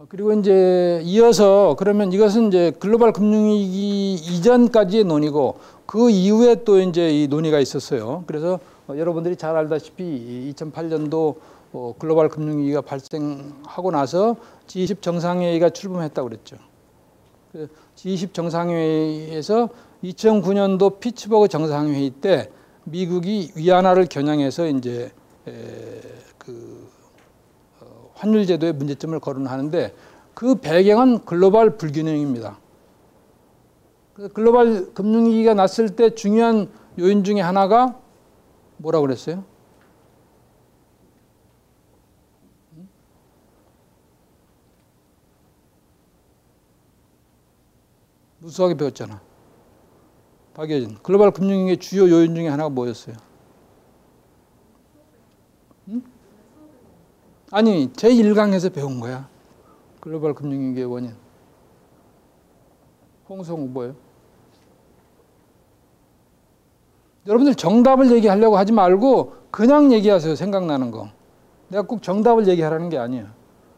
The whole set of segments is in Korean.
그리고 이제 이어서 그러면 이것은 이제 글로벌 금융위기 이전까지의 논의고 그 이후에 또 이제 이 논의가 있었어요. 그래서 여러분들이 잘 알다시피 2008년도 글로벌 금융위기가 발생하고 나서 G20 정상회의가 출범했다고 그랬죠. G20 정상회의에서 2009년도 피츠버그 정상회의 때 미국이 위안화를 겨냥해서 이제 환율 제도의 문제점을 거론하는데 그 배경은 글로벌 불균형입니다. 글로벌 금융위기가 났을 때 중요한 요인 중에 하나가 뭐라고 그랬어요? 무수하게 배웠잖아. 박예진. 글로벌 금융위기의 주요 요인 중에 하나가 뭐였어요? 응? 아니, 제1강에서 배운 거야. 글로벌 금융위기의 원인. 홍성욱 뭐예요? 여러분들 정답을 얘기하려고 하지 말고 그냥 얘기하세요. 생각나는 거. 내가 꼭 정답을 얘기하라는 게 아니에요.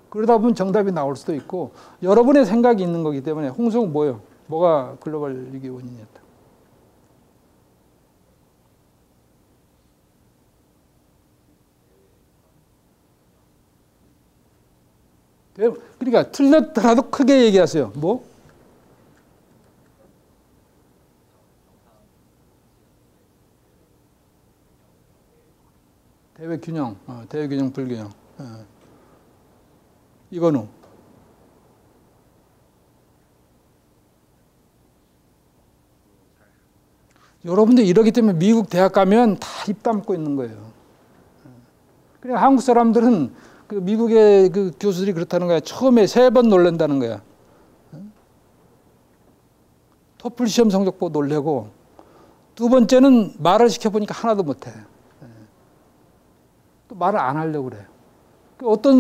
그러다 보면 정답이 나올 수도 있고 여러분의 생각이 있는 거기 때문에 홍성욱 뭐예요? 뭐가 글로벌 위기 원인이었다? 그러니까 틀렸더라도 크게 얘기하세요. 뭐? 대외 균형, 대외 균형, 불균형. 이건우. 여러분들 이러기 때문에 미국 대학 가면 다 입 다물고 있는 거예요. 그러니까 한국 사람들은 그 미국의 그 교수들이 그렇다는 거야. 처음에 3번 놀란다는 거야. 토플 시험 성적 보고 놀래고 두 번째는 말을 시켜보니까 하나도 못해. 또 말을 안 하려고 그래.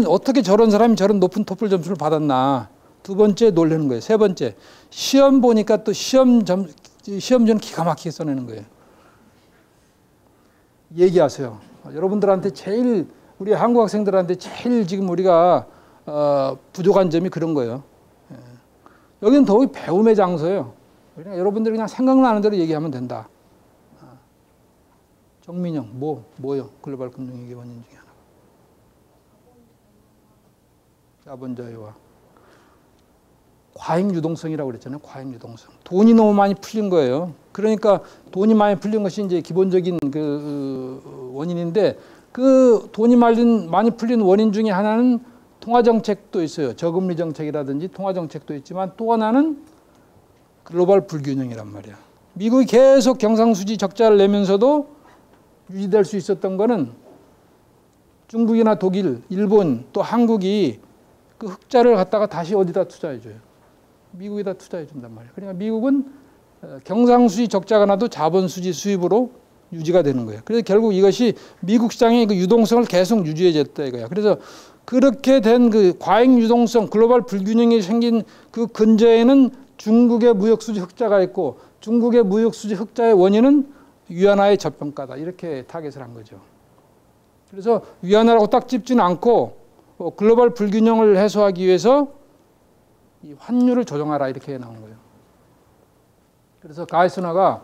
어떻게 저런 사람이 저런 높은 토플 점수를 받았나. 두 번째 놀라는 거예요. 세 번째 시험 보니까 또 시험지는 기가 막히게 써내는 거예요. 얘기하세요. 여러분들한테 제일 우리 한국 학생들한테 제일 지금 우리가 부족한 점이 그런 거예요. 여기는 더욱이 배움의 장소예요. 그러니까 여러분들이 그냥 생각나는 대로 얘기하면 된다. 정민영 뭐요? 글로벌 금융위기 원인 중에 하나. 자본 자유화. 과잉 유동성이라고 그랬잖아요. 과잉 유동성. 돈이 너무 많이 풀린 거예요. 그러니까 돈이 많이 풀린 것이 이제 기본적인 그 원인인데 그 돈이 많이 풀린 원인 중에 하나는 통화정책도 있어요. 저금리 정책이라든지 통화정책도 있지만 또 하나는 글로벌 불균형이란 말이야. 미국이 계속 경상수지 적자를 내면서도 유지될 수 있었던 거는 중국이나 독일, 일본 또 한국이 그 흑자를 갖다가 다시 어디다 투자해줘요. 미국에다 투자해준단 말이에요. 그러니까 미국은 경상수지 적자가 나도 자본수지 수입으로 유지가 되는 거예요. 그래서 결국 이것이 미국 시장의 그 유동성을 계속 유지해줬다 이거야. 그래서 그렇게 된 그 과잉 유동성, 글로벌 불균형이 생긴 그 근저에는 중국의 무역수지 흑자가 있고 중국의 무역수지 흑자의 원인은 위안화의 저평가다. 이렇게 타겟을 한 거죠. 그래서 위안화라고 딱 찝지는 않고 글로벌 불균형을 해소하기 위해서 이 환율을 조정하라 이렇게 나온 거예요. 그래서 가이스너가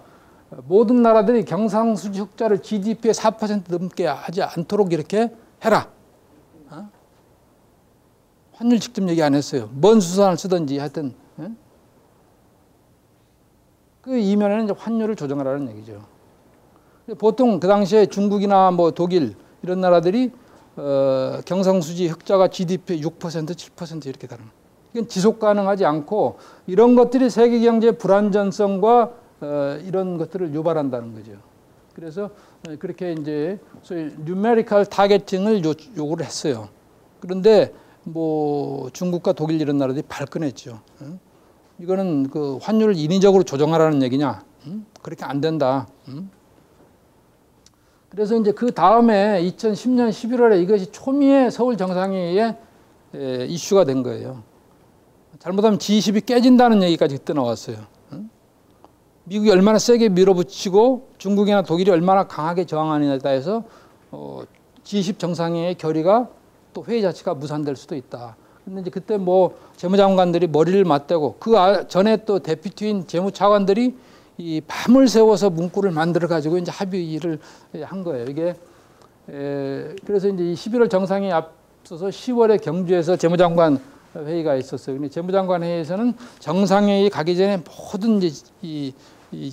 모든 나라들이 경상수지 흑자를 GDP의 4% 넘게 하지 않도록 이렇게 해라. 환율 직접 얘기 안 했어요. 뭔 수산을 쓰든지 하여튼 그 이면에는 이제 환율을 조정하라는 얘기죠. 보통 그 당시에 중국이나 뭐 독일 이런 나라들이 경상수지 흑자가 GDP의 6%, 7% 이렇게 다른. 이건 지속 가능하지 않고 이런 것들이 세계 경제의 불안전성과 이런 것들을 유발한다는 거죠. 그래서 그렇게 이제 소위 뉴메리컬 타겟팅을 요구를 했어요. 그런데 뭐 중국과 독일 이런 나라들이 발끈했죠. 이거는 그 환율을 인위적으로 조정하라는 얘기냐? 그렇게 안 된다. 그래서 이제 그 다음에 2010년 11월에 이것이 초미의 서울 정상회의에 이슈가 된 거예요. 잘못하면 G20이 깨진다는 얘기까지 그때 나왔어요. 미국이 얼마나 세게 밀어붙이고 중국이나 독일이 얼마나 강하게 저항하느냐에 따라서 G20 정상회의 결의가 또 회의 자체가 무산될 수도 있다. 근데 이제 그때 뭐 재무장관들이 머리를 맞대고 그 전에 또 대피트인 재무차관들이 이 밤을 새워서 문구를 만들어 가지고 이제 합의를 한 거예요. 이게 그래서 이제 이 11월 정상회의 앞서서 10월에 경주에서 재무장관 회의가 있었어요. 근데 재무장관 회의에서는 정상회의 가기 전에 모든 이제 이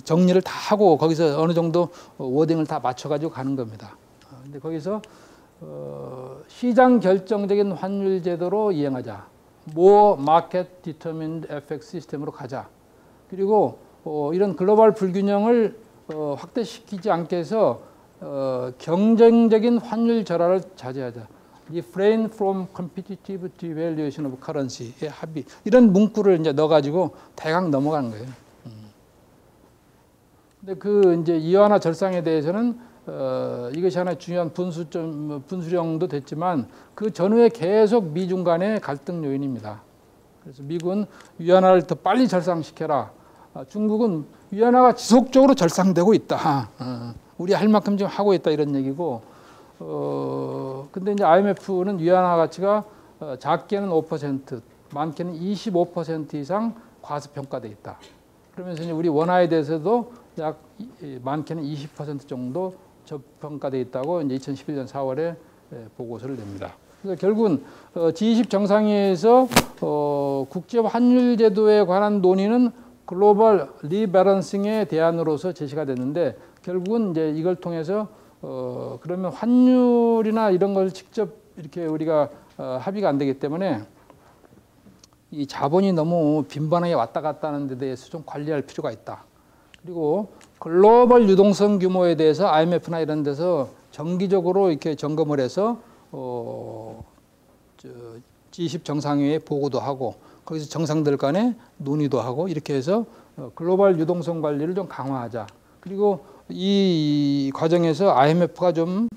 정리를 다 하고 거기서 어느 정도 워딩을 다 맞춰가지고 가는 겁니다. 근데 거기서 시장 결정적인 환율 제도로 이행하자. More Market Determined FX 시스템으로 가자. 그리고 이런 글로벌 불균형을 확대시키지 않게 해서 경쟁적인 환율 절하를 자제하자. Refrain from competitive devaluation of currency의 합의. 이런 문구를 이제 넣어가지고 대강 넘어가는 거예요. 근데 그 이제 이완화 절상에 대해서는 이것이 하나의 중요한 분수령도 됐지만 그 전후에 계속 미중 간의 갈등 요인입니다. 그래서 미국은 위안화를 더 빨리 절상시켜라. 중국은 위안화가 지속적으로 절상되고 있다. 우리 할 만큼 지금 하고 있다 이런 얘기고. 근데 이제 IMF는 위안화 가치가 작게는 5%, 많게는 25% 이상 과소평가돼 있다. 그러면서 이제 우리 원화에 대해서도 약 많게는 20% 정도 저평가돼 있다고 이제 2011년 4월에 보고서를 냅니다. 그래서 결국은 G20 정상회의에서 국제 환율 제도에 관한 논의는 글로벌 리밸런싱의 대안으로서 제시가 됐는데 결국은 이제 이걸 통해서 그러면 환율이나 이런 걸 직접 이렇게 우리가 합의가 안 되기 때문에 이 자본이 너무 빈번하게 왔다 갔다 하는 데 대해서 좀 관리할 필요가 있다. 그리고 글로벌 유동성 규모에 대해서 IMF나 이런 데서 정기적으로 이렇게 점검을 해서 G20 정상회의에 보고도 하고 거기서 정상들 간에 논의도 하고 이렇게 해서 글로벌 유동성 관리를 좀 강화하자. 그리고 이 과정에서 IMF가 좀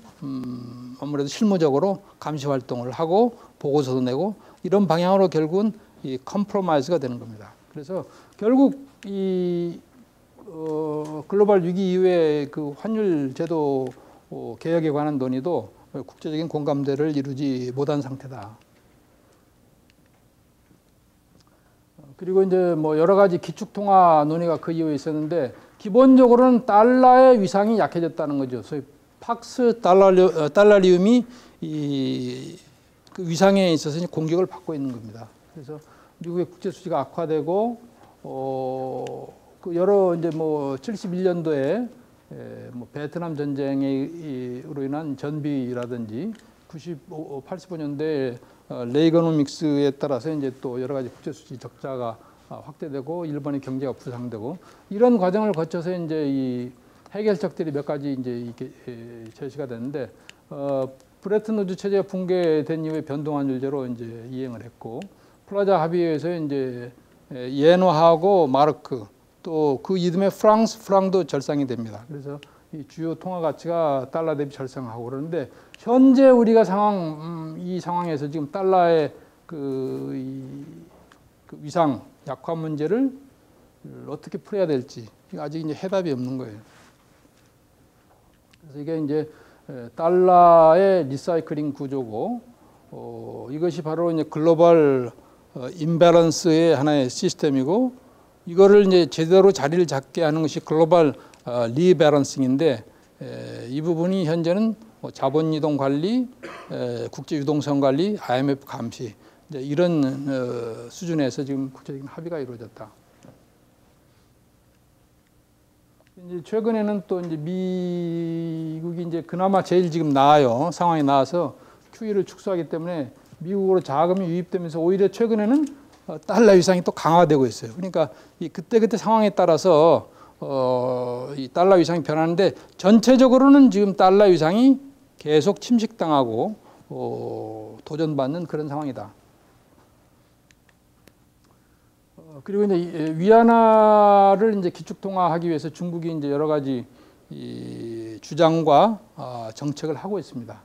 아무래도 실무적으로 감시 활동을 하고 보고서도 내고 이런 방향으로 결국은 이 컴프로마이즈가 되는 겁니다. 그래서 결국 이 글로벌 위기 이후에 그 환율 제도 개혁에 관한 논의도 국제적인 공감대를 이루지 못한 상태다. 그리고 이제 뭐 여러 가지 기축통화 논의가 그 이후에 있었는데 기본적으로는 달러의 위상이 약해졌다는 거죠. 소위 팍스 달러리움이 그 위상에 있어서 공격을 받고 있는 겁니다. 그래서 미국의 국제 수지가 악화되고 그 여러 이제 뭐 71년도에 뭐 베트남 전쟁으로 인한 전비라든지 85년대 레이거노믹스에 따라서 이제 또 여러 가지 국제 수지 적자가 확대되고 일본의 경제가 부상되고 이런 과정을 거쳐서 이제 이 해결책들이 몇 가지 이제 이렇게 제시가 됐는데 브레튼 우드 체제가 붕괴된 이후에 변동환율제로 이제 이행을 했고 플라자 합의회에서 이제 예노하고 마르크 또 그 이듬해 프랑도 절상이 됩니다. 그래서 이 주요 통화 가치가 달러 대비 절상하고 그러는데 현재 우리가 이 상황에서 지금 달러의 그 위상 약화 문제를 어떻게 풀어야 될지 아직 이제 해답이 없는 거예요. 그래서 이게 이제 달러의 리사이클링 구조고 이것이 바로 이제 글로벌 임밸런스의 하나의 시스템이고 이거를 이제 제대로 자리를 잡게 하는 것이 글로벌 리밸런싱인데 이 부분이 현재는 자본 이동 관리, 국제 유동성 관리, IMF 감시 이런 수준에서 지금 국제적인 합의가 이루어졌다. 이제 최근에는 또 이제 미국이 이제 그나마 제일 지금 나아요. 상황이 나아서 QE를 축소하기 때문에 미국으로 자금이 유입되면서 오히려 최근에는 달러 위상이 또 강화되고 있어요. 그러니까 이 그때 상황에 따라서 이 달러 위상이 변하는데 전체적으로는 지금 달러 위상이 계속 침식당하고 도전받는 그런 상황이다. 그리고 이제 위안화를 이제 기축통화하기 위해서 중국이 이제 여러 가지 이 주장과 정책을 하고 있습니다.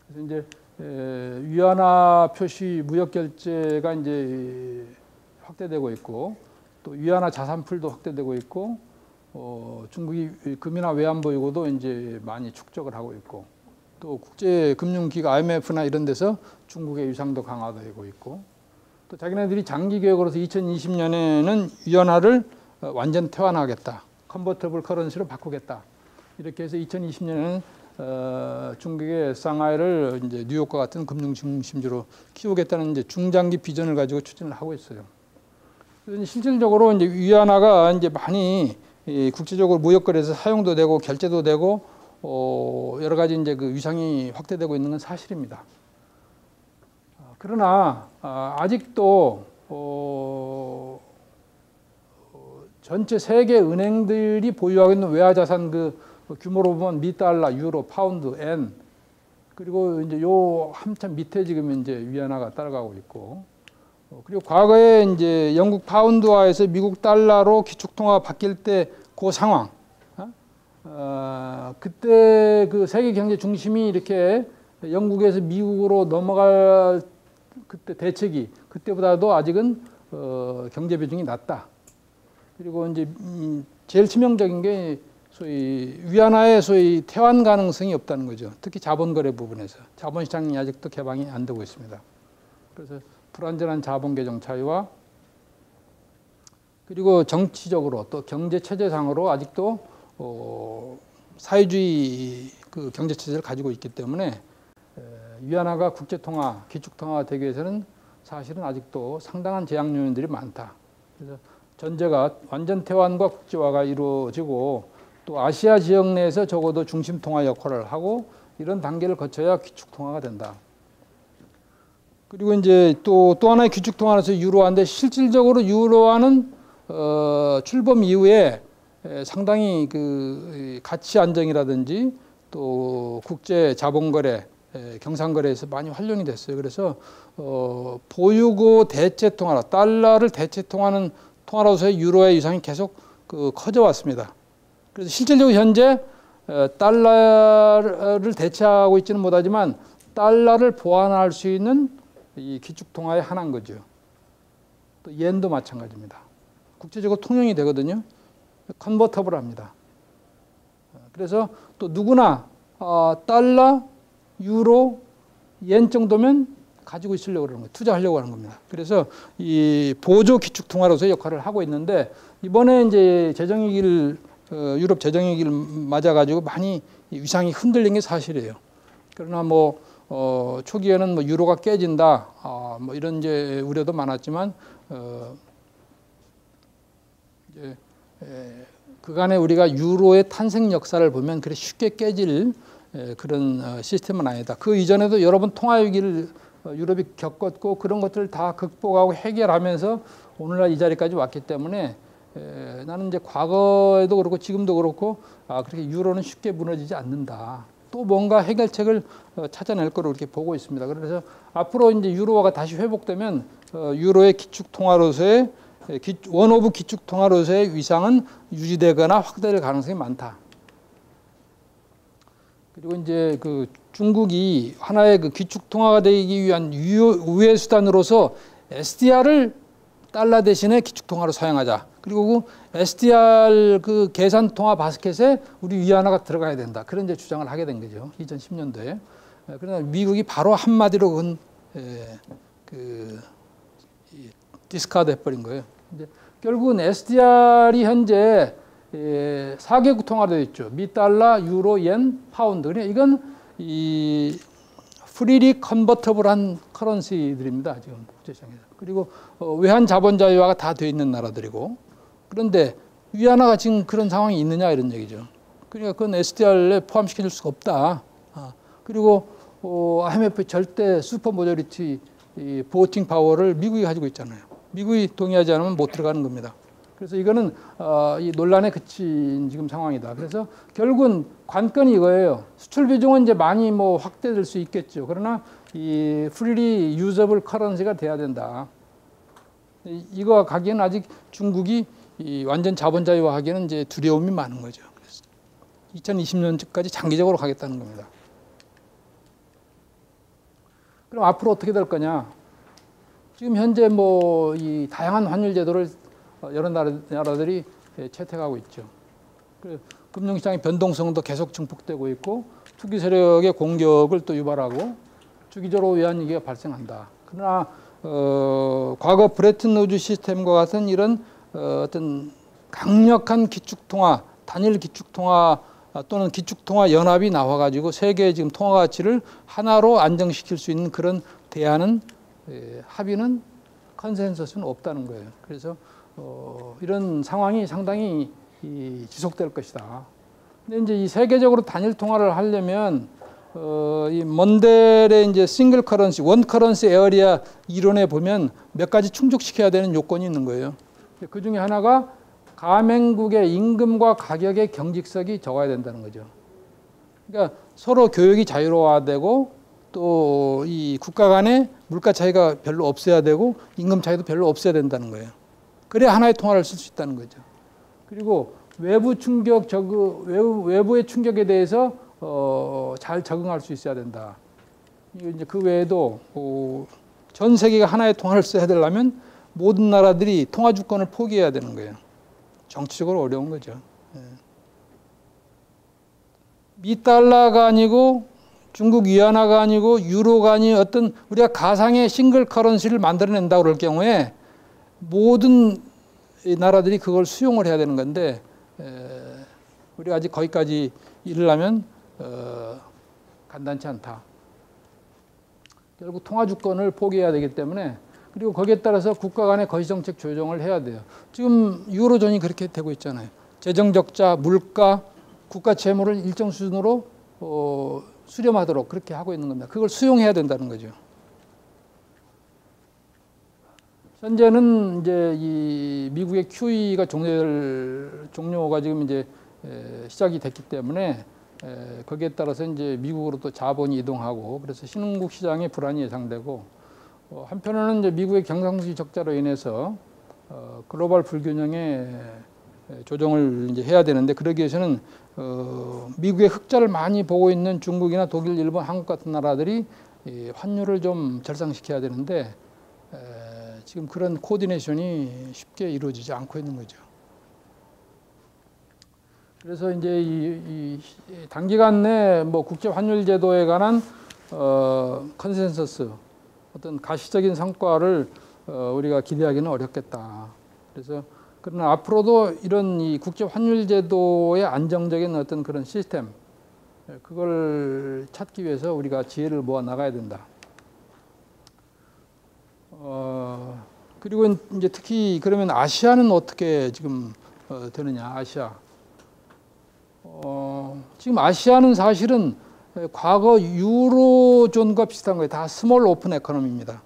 그래서 이제 위안화 표시 무역 결제가 이제 확대되고 있고 또 위안화 자산풀도 확대되고 있고 중국이 금이나 외환 보유고도 이제 많이 축적을 하고 있고 또 국제금융기구 IMF나 이런 데서 중국의 위상도 강화되고 있고, 또 자기네들이 장기 계획으로서 2020년에는 위안화를 완전 퇴환하겠다, 컨버터블 커런시로 바꾸겠다, 이렇게 해서 2020년에는 중국의 상하이를 이제 뉴욕과 같은 금융 중심지로 키우겠다는 이제 중장기 비전을 가지고 추진을 하고 있어요. 그래서 실질적으로 이제 위안화가 이제 많이 국제적으로 무역거래에서 사용도 되고 결제도 되고 여러 가지 이제 그 위상이 확대되고 있는 건 사실입니다. 그러나 아직도 전체 세계 은행들이 보유하고 있는 외화 자산 그 규모로 보면 미 달러, 유로, 파운드, 엔, 그리고 이제 요 한참 밑에 지금 이제 위안화가 따라가고 있고, 그리고 과거에 이제 영국 파운드화에서 미국 달러로 기축통화가 바뀔 때 그 상황, 그때 그 세계 경제 중심이 이렇게 영국에서 미국으로 넘어갈 그때 대책이 그때보다도 아직은 경제 비중이 낮다. 그리고 이제 제일 치명적인 게 소위 위안화의 소위 퇴환 가능성이 없다는 거죠. 특히 자본거래 부분에서 자본시장이 아직도 개방이 안 되고 있습니다. 그래서 불완전한 자본 계정 차이와 그리고 정치적으로 또 경제 체제상으로 아직도 사회주의 그 경제 체제를 가지고 있기 때문에 위안화가 국제통화, 기축통화가 되기 위해서는 사실은 아직도 상당한 제약 요인들이 많다. 그래서 전제가 완전 퇴환과 국제화가 이루어지고 또 아시아 지역 내에서 적어도 중심 통화 역할을 하고 이런 단계를 거쳐야 기축 통화가 된다. 그리고 이제 또 하나의 기축 통화로서 유로화인데 실질적으로 유로화는 출범 이후에 상당히 그 가치 안정이라든지 또 국제 자본거래, 경상거래에서 많이 활용이 됐어요. 그래서 보유고 대체 통화로 달러를 대체 통화하는 통화로서의 유로의 위상이 계속 커져 왔습니다. 그래서 실질적으로 현재 달러를 대체하고 있지는 못하지만 달러를 보완할 수 있는 이 기축 통화의 하나인 거죠. 또 엔도 마찬가지입니다. 국제적으로 통용이 되거든요. 컨버터블합니다. 그래서 또 누구나 달러, 유로, 엔 정도면 가지고 있으려고 그러는 거예요. 투자하려고 하는 겁니다. 그래서 이 보조 기축 통화로서 역할을 하고 있는데 이번에 이제 재정위기를 유럽 재정위기를 맞아가지고 많이 위상이 흔들린 게 사실이에요. 그러나 뭐 초기에는 뭐 유로가 깨진다, 뭐 이런 이제 우려도 많았지만 이제 그간에 우리가 유로의 탄생 역사를 보면 그렇게 쉽게 깨질 그런 시스템은 아니다. 그 이전에도 여러 번 통화 위기를 유럽이 겪었고 그런 것들을 다 극복하고 해결하면서 오늘날 이 자리까지 왔기 때문에 나는 이제 과거에도 그렇고 지금도 그렇고 그렇게 유로는 쉽게 무너지지 않는다. 또 뭔가 해결책을 찾아낼 거로 이렇게 보고 있습니다. 그래서 앞으로 이제 유로화가 다시 회복되면 유로의 기축 통화로서의 원 오브 기축 통화로서의 위상은 유지되거나 확대될 가능성이 많다. 그리고 이제 그 중국이 하나의 그 기축 통화가 되기 위한 우회 수단으로서 SDR을 달러 대신에 기축 통화로 사용하자. 그리고 그 SDR 그 계산 통화 바스켓에 우리 위안화가 들어가야 된다. 그런 이제 주장을 하게 된 거죠. 2010년도에. 그러나 미국이 바로 한마디로 디스카드 해버린 거예요. 이제 결국은 SDR이 현재 4개국 통화로 되어 있죠. 미 달러, 유로, 엔, 파운드. 그러니까 이건 이 프리리 컨버터블한 커런시들입니다. 지금 국제시장에서. 그리고 외환 자본 자유화가 다 되어 있는 나라들이고. 그런데 위안화가 지금 그런 상황이 있느냐 이런 얘기죠. 그러니까 그건 SDR에 포함시켜줄 수가 없다. 그리고 IMF 절대 슈퍼 모조리티 보팅 파워를 미국이 가지고 있잖아요. 미국이 동의하지 않으면 못 들어가는 겁니다. 그래서 이거는 이 논란에 그친 지금 상황이다. 그래서 결국은 관건이 이거예요. 수출 비중은 이제 많이 뭐 확대될 수 있겠죠. 그러나 이 프리리 유저블 커런시가 돼야 된다. 이거 가기에는 아직 중국이 이 완전 자본자유화하기에는 이제 두려움이 많은 거죠. 그래서 2020년까지 장기적으로 가겠다는 겁니다. 그럼 앞으로 어떻게 될 거냐? 지금 현재 뭐 이 다양한 환율 제도를 여러 나라들이 채택하고 있죠. 금융시장의 변동성도 계속 증폭되고 있고 투기 세력의 공격을 또 유발하고 주기적으로 외환위기가 발생한다. 그러나 과거 브레튼 우드 시스템과 같은 이런 어떤 강력한 기축통화, 단일 기축통화 또는 기축통화 연합이 나와가지고 세계의 지금 통화 가치를 하나로 안정시킬 수 있는 그런 대안은 합의는 컨센서스는 없다는 거예요. 그래서 이런 상황이 상당히 지속될 것이다. 근데 이제 이 세계적으로 단일 통화를 하려면 이 먼델의 이제 싱글 커런시, 원 커런시 에어리아 이론에 보면 몇 가지 충족시켜야 되는 요건이 있는 거예요. 그 중에 하나가 가맹국의 임금과 가격의 경직성이 적어야 된다는 거죠. 그러니까 서로 교역이 자유로워되고 또 이 국가 간의 물가 차이가 별로 없어야 되고 임금 차이도 별로 없어야 된다는 거예요. 그래야 하나의 통화를 쓸 수 있다는 거죠. 그리고 외부 충격, 외부의 충격에 대해서 잘 적응할 수 있어야 된다. 이제 그 외에도 전 세계가 하나의 통화를 써야 되려면 모든 나라들이 통화 주권을 포기해야 되는 거예요. 정치적으로 어려운 거죠. 미 달러가 아니고 중국 위안화가 아니고 유로가 아닌 어떤 우리가 가상의 싱글 커런시를 만들어낸다고 그럴 경우에 모든 나라들이 그걸 수용을 해야 되는 건데 우리가 아직 거기까지 이르려면 간단치 않다. 결국 통화 주권을 포기해야 되기 때문에 그리고 거기에 따라서 국가 간의 거시정책 조정을 해야 돼요. 지금 유로존이 그렇게 되고 있잖아요. 재정적자, 물가, 국가 채무를 일정 수준으로 수렴하도록 그렇게 하고 있는 겁니다. 그걸 수용해야 된다는 거죠. 현재는 이제 이 미국의 QE가 종료가 지금 이제 시작이 됐기 때문에 거기에 따라서 이제 미국으로 또 자본이 이동하고 그래서 신흥국 시장의 불안이 예상되고 한편으로는 이제 미국의 경상수지 적자로 인해서 글로벌 불균형에 조정을 이제 해야 되는데 그러기 위해서는 미국의 흑자를 많이 보고 있는 중국이나 독일, 일본, 한국 같은 나라들이 환율을 좀 절상시켜야 되는데 지금 그런 코디네이션이 쉽게 이루어지지 않고 있는 거죠. 그래서 이제 이 단기간 내 뭐 국제 환율 제도에 관한 컨센서스 어떤 가시적인 성과를 우리가 기대하기는 어렵겠다. 그래서 그러나 앞으로도 이런 이 국제 환율 제도의 안정적인 어떤 그런 시스템 그걸 찾기 위해서 우리가 지혜를 모아 나가야 된다. 그리고 이제 특히 그러면 아시아는 어떻게 지금 되느냐? 아시아. 지금 아시아는 사실은 과거 유로존과 비슷한 거예요. 다 스몰 오픈 에코노미입니다.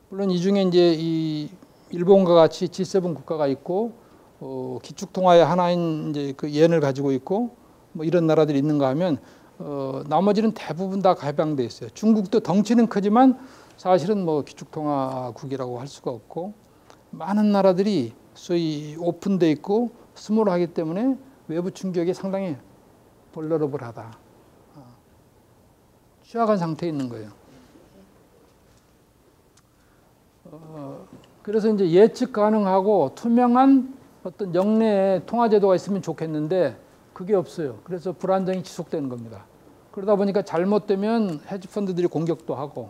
물론 이 중에 이제 이 일본과 같이 G7 국가가 있고 기축통화의 하나인 이제 그 옌을 가지고 있고 뭐 이런 나라들이 있는가 하면 나머지는 대부분 다 개방돼 있어요. 중국도 덩치는 크지만 사실은 뭐 기축통화국이라고 할 수가 없고 많은 나라들이 소위 오픈돼 있고 스몰하기 때문에 외부 충격이 상당히 벌러러블하다. 취약한 상태에 있는 거예요. 그래서 이제 예측 가능하고 투명한 어떤 영내의 통화제도가 있으면 좋겠는데 그게 없어요. 그래서 불안정이 지속되는 겁니다. 그러다 보니까 잘못되면 헤지펀드들이 공격도 하고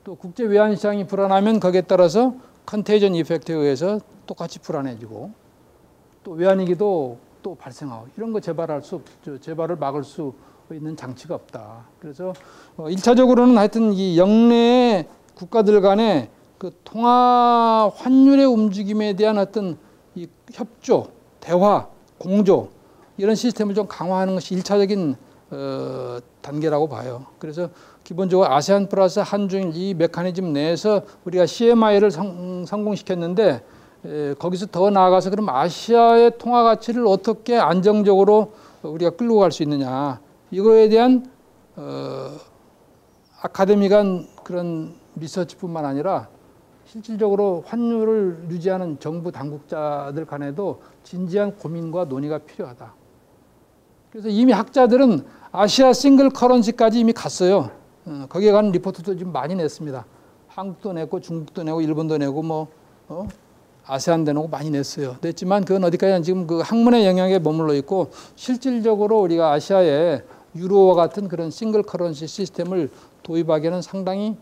또 국제 외환시장이 불안하면 거기에 따라서 컨테이전 이펙트에 의해서 똑같이 불안해지고 또 외환위기도 또 발생하고 이런 거 재발을 막을 수 있는 장치가 없다. 그래서 1차적으로는 하여튼 이 영내의 국가들 간의 그 통화 환율의 움직임에 대한 어떤 이 협조, 대화, 공조 이런 시스템을 좀 강화하는 것이 1차적인 단계라고 봐요. 그래서 기본적으로 아세안 플러스 한중일 이 메커니즘 내에서 우리가 CMI를 성공시켰는데 거기서 더 나아가서 그럼 아시아의 통화 가치를 어떻게 안정적으로 우리가 끌고 갈 수 있느냐 이거에 대한 아카데미간 그런 리서치뿐만 아니라 실질적으로 환율을 유지하는 정부 당국자들 간에도 진지한 고민과 논의가 필요하다. 그래서 이미 학자들은 아시아 싱글 커런시까지 이미 갔어요. 거기에 관한 리포트도 지금 많이 냈습니다. 한국도 냈고 중국도 내고 일본도 내고 뭐 아세안 대놓고 많이 냈어요. 냈지만 그건 어디까지나 지금 그 학문의 영역에 머물러 있고 실질적으로 우리가 아시아에 유로와 같은 그런 싱글 커런시 시스템을 도입하기에는 상당히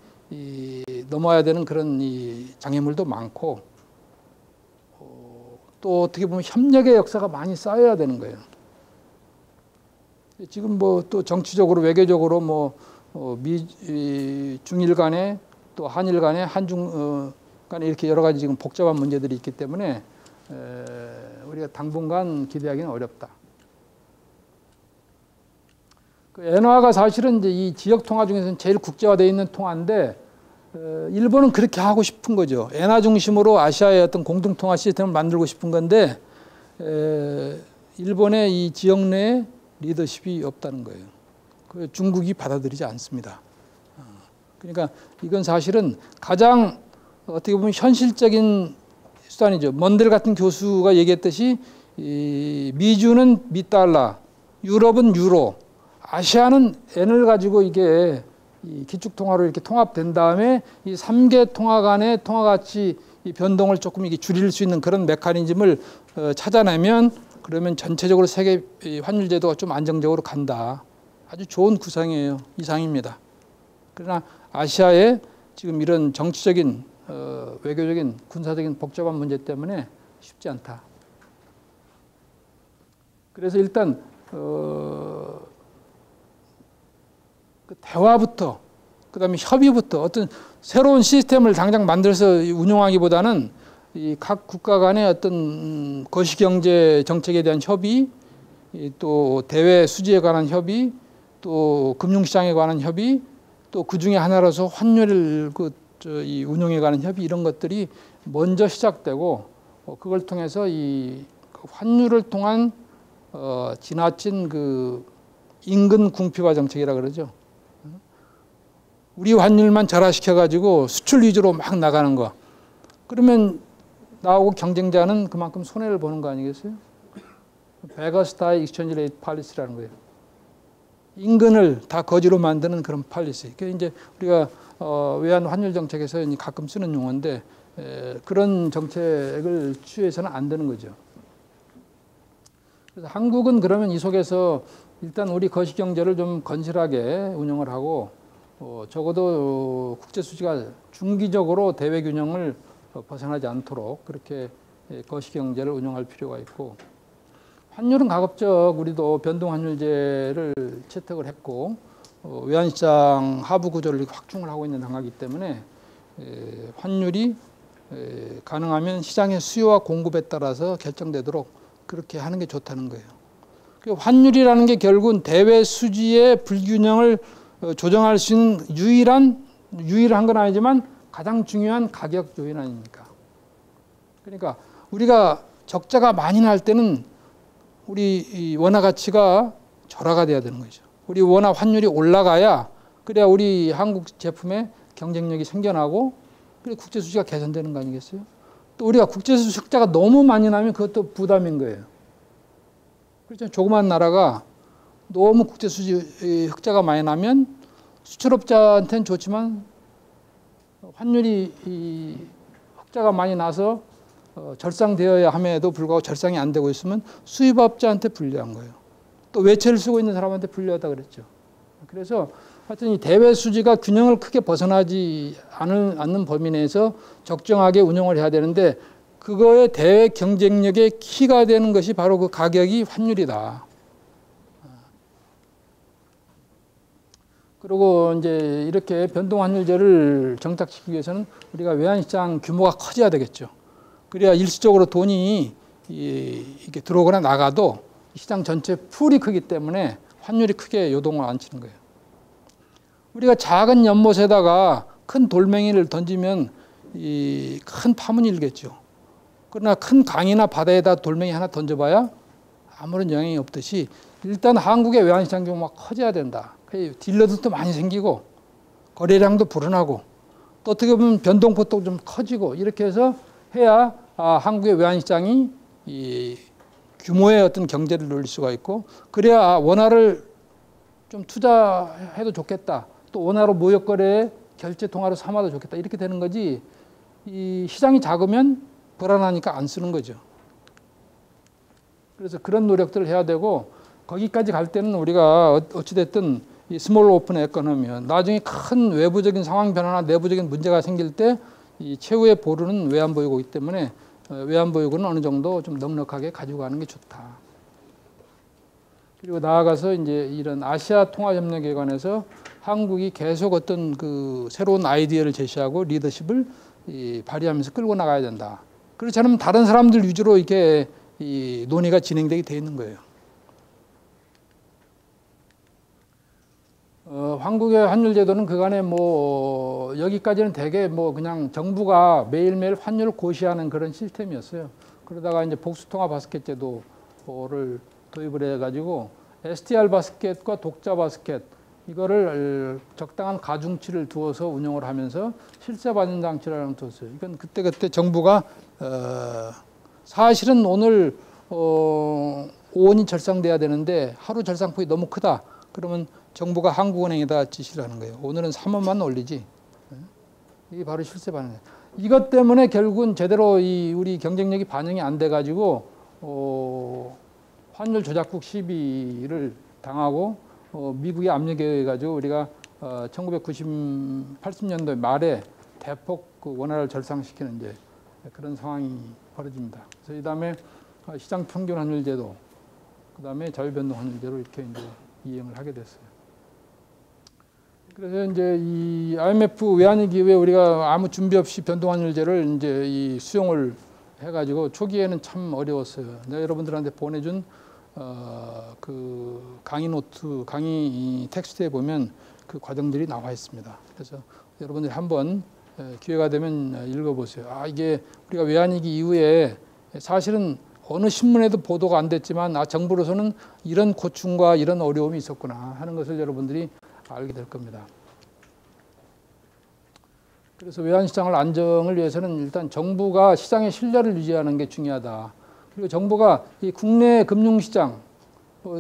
넘어야 되는 그런 장애물도 많고 또 어떻게 보면 협력의 역사가 많이 쌓여야 되는 거예요. 지금 뭐 또 정치적으로 외교적으로 뭐 중일 간에 또 한일 간에 한중 간에 이렇게 여러 가지 지금 복잡한 문제들이 있기 때문에 우리가 당분간 기대하기는 어렵다. 그 엔화가 사실은 이제 이 지역 통화 중에서는 제일 국제화되어 있는 통화인데 일본은 그렇게 하고 싶은 거죠. 엔화 중심으로 아시아의 어떤 공동 통화 시스템을 만들고 싶은 건데 일본의 이 지역 내에 리더십이 없다는 거예요. 그 중국이 받아들이지 않습니다. 그러니까 이건 사실은 가장 어떻게 보면 현실적인 수단이죠. 먼델 같은 교수가 얘기했듯이 미주는 미달러, 유럽은 유로, 아시아는 엔을 가지고 이게 기축통화로 이렇게 통합된 다음에 이 3개 통화 간의 통화 가치 변동을 조금 이게 줄일 수 있는 그런 메커니즘을 찾아내면 그러면 전체적으로 세계 환율 제도가 좀 안정적으로 간다. 아주 좋은 구상이에요. 이상입니다. 그러나 아시아의 지금 이런 정치적인 외교적인 군사적인 복잡한 문제 때문에 쉽지 않다. 그래서 일단 그 대화부터 그다음에 협의부터 어떤 새로운 시스템을 당장 만들어서 운영하기보다는 이 각 국가 간의 어떤 거시경제 정책에 대한 협의, 또 대외 수지에 관한 협의, 또 금융시장에 관한 협의, 또 그 중에 하나로서 환율 이 운용에 관한 협의 이런 것들이 먼저 시작되고 그걸 통해서 이 환율을 통한 지나친 그 임금 궁핍화 정책이라 그러죠. 우리 환율만 절하시켜 가지고 수출 위주로 막 나가는 거. 그러면 나하고 경쟁자는 그만큼 손해를 보는 거 아니겠어요? 베가스타의 익스천지 레이트 팔리시라는 거예요. 인근을 다 거지로 만드는 그런 팔리시. 그게 이제 우리가 외환 환율 정책에서 가끔 쓰는 용어인데 그런 정책을 취해서는 안 되는 거죠. 그래서 한국은 그러면 이 속에서 일단 우리 거시 경제를 좀 건실하게 운영을 하고 적어도 국제 수지가 중기적으로 대외 균형을 벗어나지 않도록 그렇게 거시 경제를 운영할 필요가 있고 환율은 가급적 우리도 변동 환율제를 채택을 했고 외환시장 하부 구조를 확충을 하고 있는 상황이기 때문에 환율이 가능하면 시장의 수요와 공급에 따라서 결정되도록 그렇게 하는 게 좋다는 거예요. 환율이라는 게 결국은 대외 수지의 불균형을 조정할 수 있는 유일한 건 아니지만 가장 중요한 가격 요인 아닙니까? 그러니까 우리가 적자가 많이 날 때는 우리 원화 가치가 절하가 돼야 되는 거죠. 우리 원화 환율이 올라가야 그래야 우리 한국 제품의 경쟁력이 생겨나고 그래 국제 수지가 개선되는 거 아니겠어요? 또 우리가 국제 수지 흑자가 너무 많이 나면 그것도 부담인 거예요. 그렇죠. 조그만 나라가 너무 국제 수지 흑자가 많이 나면 수출업자한테는 좋지만 환율이 흑자가 많이 나서 절상되어야 함에도 불구하고 절상이 안 되고 있으면 수입업자한테 불리한 거예요. 또 외채를 쓰고 있는 사람한테 불리하다 그랬죠. 그래서 하여튼 이 대외 수지가 균형을 크게 벗어나지 않는 범위 내에서 적정하게 운영을 해야 되는데 그거의 대외 경쟁력의 키가 되는 것이 바로 그 가격이 환율이다. 그리고 이제 이렇게 변동 환율제를 정착시키기 위해서는 우리가 외환시장 규모가 커져야 되겠죠. 그래야 일시적으로 돈이 이렇게 들어오거나 나가도 시장 전체 풀이 크기 때문에 환율이 크게 요동을 안 치는 거예요. 우리가 작은 연못에다가 큰 돌멩이를 던지면 이 큰 파문이 일겠죠. 그러나 큰 강이나 바다에다 돌멩이 하나 던져봐야 아무런 영향이 없듯이 일단 한국의 외환시장 규모가 커져야 된다. 딜러들도 많이 생기고 거래량도 불어나고 또 어떻게 보면 변동폭도 좀 커지고 이렇게 해서 해야 한국의 외환시장이 이 규모의 어떤 경제를 늘릴 수가 있고 그래야 원화를 좀 투자해도 좋겠다. 또 원화로 무역거래에 결제 통화로 삼아도 좋겠다. 이렇게 되는 거지 이 시장이 작으면 불안하니까 안 쓰는 거죠. 그래서 그런 노력들을 해야 되고 거기까지 갈 때는 우리가 어찌됐든 이 스몰 오픈 에코노미면 나중에 큰 외부적인 상황 변화나 내부적인 문제가 생길 때 이 최후의 보루는 외환보유고이기 때문에 외환보유고는 어느 정도 좀 넉넉하게 가지고 가는 게 좋다. 그리고 나아가서 이제 이런 아시아 통화협력기관에서 한국이 계속 어떤 그 새로운 아이디어를 제시하고 리더십을 발휘하면서 끌고 나가야 된다. 그렇지 않으면 다른 사람들 위주로 이렇게 이 논의가 진행되게 돼 있는 거예요. 한국의 환율 제도는 그간에 뭐 여기까지는 되게 뭐 그냥 정부가 매일매일 환율을 고시하는 그런 시스템이었어요. 그러다가 이제 복수통화 바스켓 제도를 도입을 해가지고 STR 바스켓과 독자 바스켓 이거를 적당한 가중치를 두어서 운영을 하면서 실세 반영 장치라는 걸 뒀어요. 이건 그때 정부가 사실은 오늘 5원이 절상돼야 되는데 하루 절상폭이 너무 크다. 그러면 정부가 한국은행에다 지시를 하는 거예요. 오늘은 3원만 올리지. 이게 바로 실세 반영이에요. 이것 때문에 결국은 제대로 우리 경쟁력이 반영이 안 돼가지고 환율 조작국 시비를 당하고 미국이 압력에 의해가지고 우리가 1980년대 말에 대폭 그 원화를 절상시키는 이제 그런 상황이 벌어집니다. 그래서 이 다음에 시장 평균 환율 제도, 그 다음에 자유변동 환율 제도 이렇게 이제 이행을 하게 됐어요. 그래서 이제 이 IMF 외환위기 이후에 우리가 아무 준비 없이 변동환율제를 이제 이 수용을 해가지고 초기에는 참 어려웠어요. 내가 여러분들한테 보내준 그 강의 노트, 강의 텍스트에 보면 그 과정들이 나와 있습니다. 그래서 여러분들이 한번 기회가 되면 읽어보세요. 이게 우리가 외환위기 이후에 사실은 어느 신문에도 보도가 안 됐지만 정부로서는 이런 고충과 이런 어려움이 있었구나 하는 것을 여러분들이 알게 될 겁니다. 그래서 외환시장을 안정을 위해서는 일단 정부가 시장의 신뢰를 유지하는 게 중요하다. 그리고 정부가 이 국내 금융시장,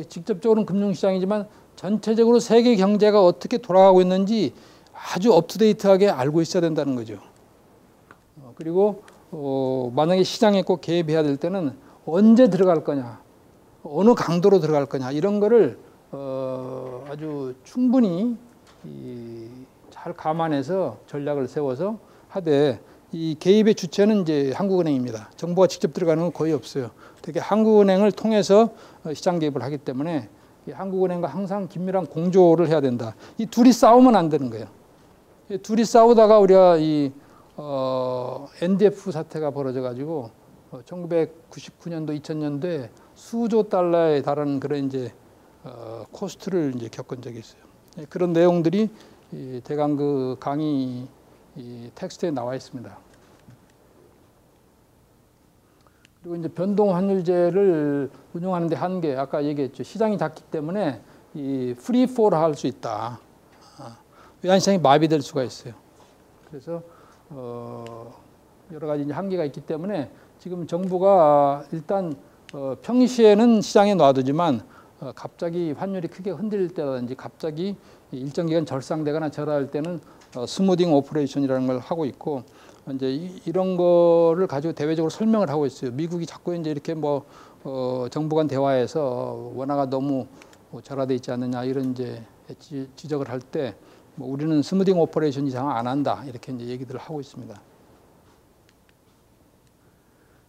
직접적으로는 금융시장이지만 전체적으로 세계 경제가 어떻게 돌아가고 있는지 아주 업투데이트하게 알고 있어야 된다는 거죠. 그리고 만약에 시장에 꼭 개입해야 될 때는 언제 들어갈 거냐, 어느 강도로 들어갈 거냐 이런 거를 아주 충분히 잘 감안해서 전략을 세워서 하되 이 개입의 주체는 이제 한국은행입니다. 정부가 직접 들어가는 건 거의 없어요. 되게 한국은행을 통해서 시장 개입을 하기 때문에 한국은행과 항상 긴밀한 공조를 해야 된다. 이 둘이 싸우면 안 되는 거예요. 이 둘이 싸우다가 우리가 NDF 사태가 벌어져가지고 1999년도, 2000년도에 수조 달러에 달하는 그런 이제 코스트를 이제 겪은 적이 있어요. 그런 내용들이 대강 그 강의 텍스트에 나와 있습니다. 그리고 이제 변동 환율제를 운용하는데 한계, 아까 얘기했죠. 시장이 작기 때문에 이 프리폴 할 수 있다. 외환시장이 마비될 수가 있어요. 그래서 여러 가지 이제 한계가 있기 때문에 지금 정부가 일단 평시에는 시장에 놔두지만 갑자기 환율이 크게 흔들릴 때라든지 갑자기 일정 기간 절상되거나 절하할 때는 스무딩 오퍼레이션이라는 걸 하고 있고 이제 이런 거를 가지고 대외적으로 설명을 하고 있어요. 미국이 자꾸 이제 이렇게 정부 간 대화에서 원화가 너무 절하돼 있지 않느냐 이런 이제 지적을 할 때 우리는 스무딩 오퍼레이션 이상 안 한다 이렇게 이제 얘기들을 하고 있습니다.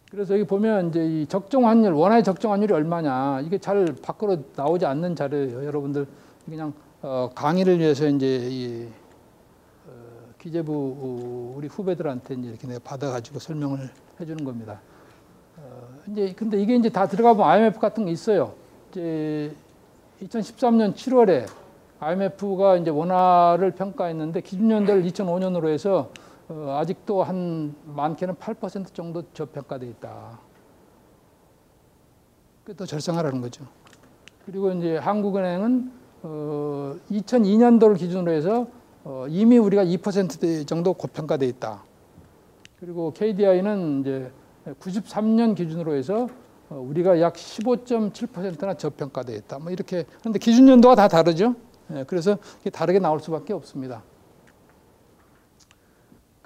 그래서 여기 보면 이제 이 적정 환율, 원화의 적정 환율이 얼마냐 이게 잘 밖으로 나오지 않는 자료예요. 여러분들 그냥 강의를 위해서 이제 기재부 우리 후배들한테 이제 이렇게 내가 받아가지고 설명을 해주는 겁니다. 이제 근데 이게 이제 다 들어가면 IMF 같은 게 있어요. 이제 2013년 7월에 IMF가 이제 원화를 평가했는데 기준연대를 2005년으로 해서 아직도 한 많게는 8% 정도 저평가되어 있다. 또 절상하라는 거죠. 그리고 이제 한국은행은 2002년도를 기준으로 해서 이미 우리가 2% 정도 고평가되어 있다. 그리고 KDI는 이제 93년 기준으로 해서 우리가 약 15.7%나 저평가되어 있다. 이렇게 그런데 기준 연도가 다 다르죠. 그래서 다르게 나올 수밖에 없습니다.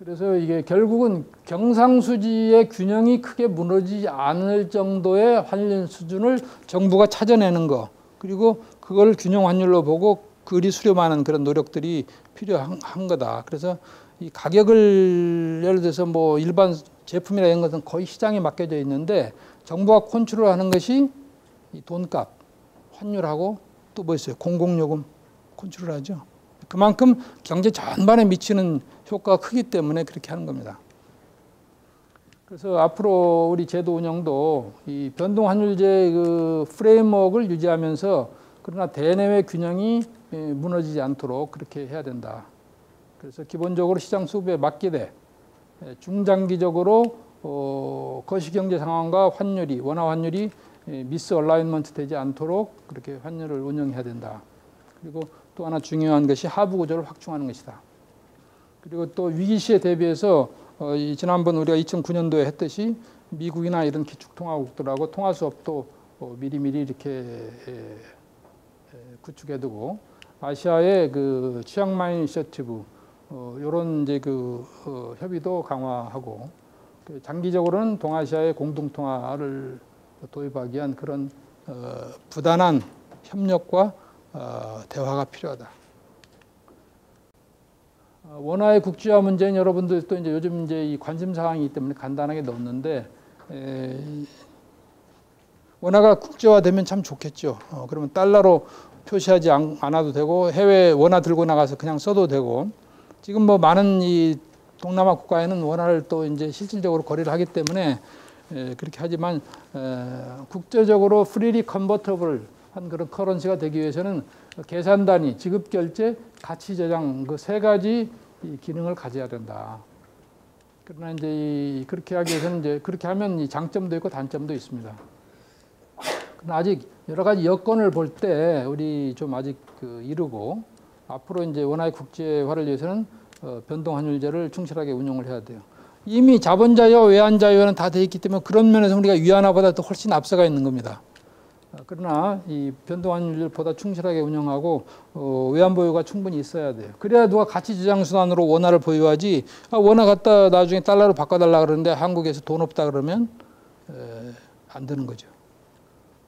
그래서 이게 결국은 경상수지의 균형이 크게 무너지지 않을 정도의 환율 수준을 정부가 찾아내는 거, 그리고 그걸 균형 환율로 보고 그리 수렴하는 그런 노력들이 필요한 거다. 그래서 이 가격을 예를 들어서 뭐 일반 제품이나 이런 것은 거의 시장에 맡겨져 있는데 정부가 컨트롤하는 것이 이 돈값, 환율하고 또 뭐 있어요? 공공요금 컨트롤하죠. 그만큼 경제 전반에 미치는 효과가 크기 때문에 그렇게 하는 겁니다. 그래서 앞으로 우리 제도 운영도 이 변동환율제 그 프레임워크를 유지하면서 그러나 대내외 균형이 무너지지 않도록 그렇게 해야 된다. 그래서 기본적으로 시장 수급에 맞게 중장기적으로 거시경제 상황과 환율이 원화 환율이 미스 얼라인먼트 되지 않도록 그렇게 환율을 운영해야 된다. 그리고 또 하나 중요한 것이 하부 구조를 확충하는 것이다. 그리고 또 위기 시에 대비해서 지난번 우리가 2009년도에 했듯이 미국이나 이런 기축통화국들하고 통화 수업도 미리미리 이렇게 구축해두고 아시아의 그 치앙마이 이니셔티브 이런 이제 그 협의도 강화하고 장기적으로는 동아시아의 공동통화를 도입하기 위한 그런 부단한 협력과 대화가 필요하다. 원화의 국제화 문제는 여러분들 또 이제 요즘 이제 이 관심 사항이기 때문에 간단하게 넣었는데 원화가 국제화되면 참 좋겠죠. 그러면 달러로 표시하지 않아도 되고 해외 원화 들고 나가서 그냥 써도 되고 지금 뭐 많은 이 동남아 국가에는 원화를 또 이제 실질적으로 거래를 하기 때문에 그렇게 하지만 국제적으로 프리리 컨버터블 한 그런 커런시가 되기 위해서는 계산 단위, 지급 결제, 가치 저장 그 세 가지 기능을 가져야 된다. 그러나 이제 그렇게 하기 위해서는 이제 그렇게 하면 이 장점도 있고 단점도 있습니다. 그러나 아직 여러 가지 여건을 볼 때 우리 좀 아직 이르고 앞으로 이제 원화의 국제화를 위해서는 변동환율제를 충실하게 운용을 해야 돼요. 이미 자본자유와 외환자유화는 다 돼 있기 때문에 그런 면에서 우리가 위안화보다 더 훨씬 앞서가 있는 겁니다. 그러나 이 변동환율보다 충실하게 운영하고 외환 보유가 충분히 있어야 돼요. 그래야 누가 가치 저장 수단으로 원화를 보유하지. 원화 갖다 나중에 달러로 바꿔달라 그러는데 한국에서 돈 없다 그러면 안 되는 거죠.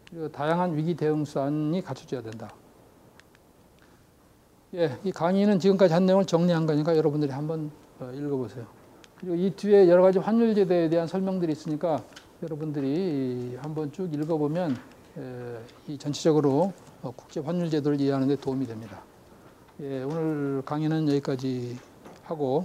그리고 다양한 위기 대응 수단이 갖춰져야 된다. 예, 이 강의는 지금까지 한 내용을 정리한 거니까 여러분들이 한번 읽어보세요. 그리고 이 뒤에 여러 가지 환율 제도에 대한 설명들이 있으니까 여러분들이 한번 쭉 읽어보면 이 전체적으로 국제 환율 제도를 이해하는 데 도움이 됩니다. 예, 오늘 강의는 여기까지 하고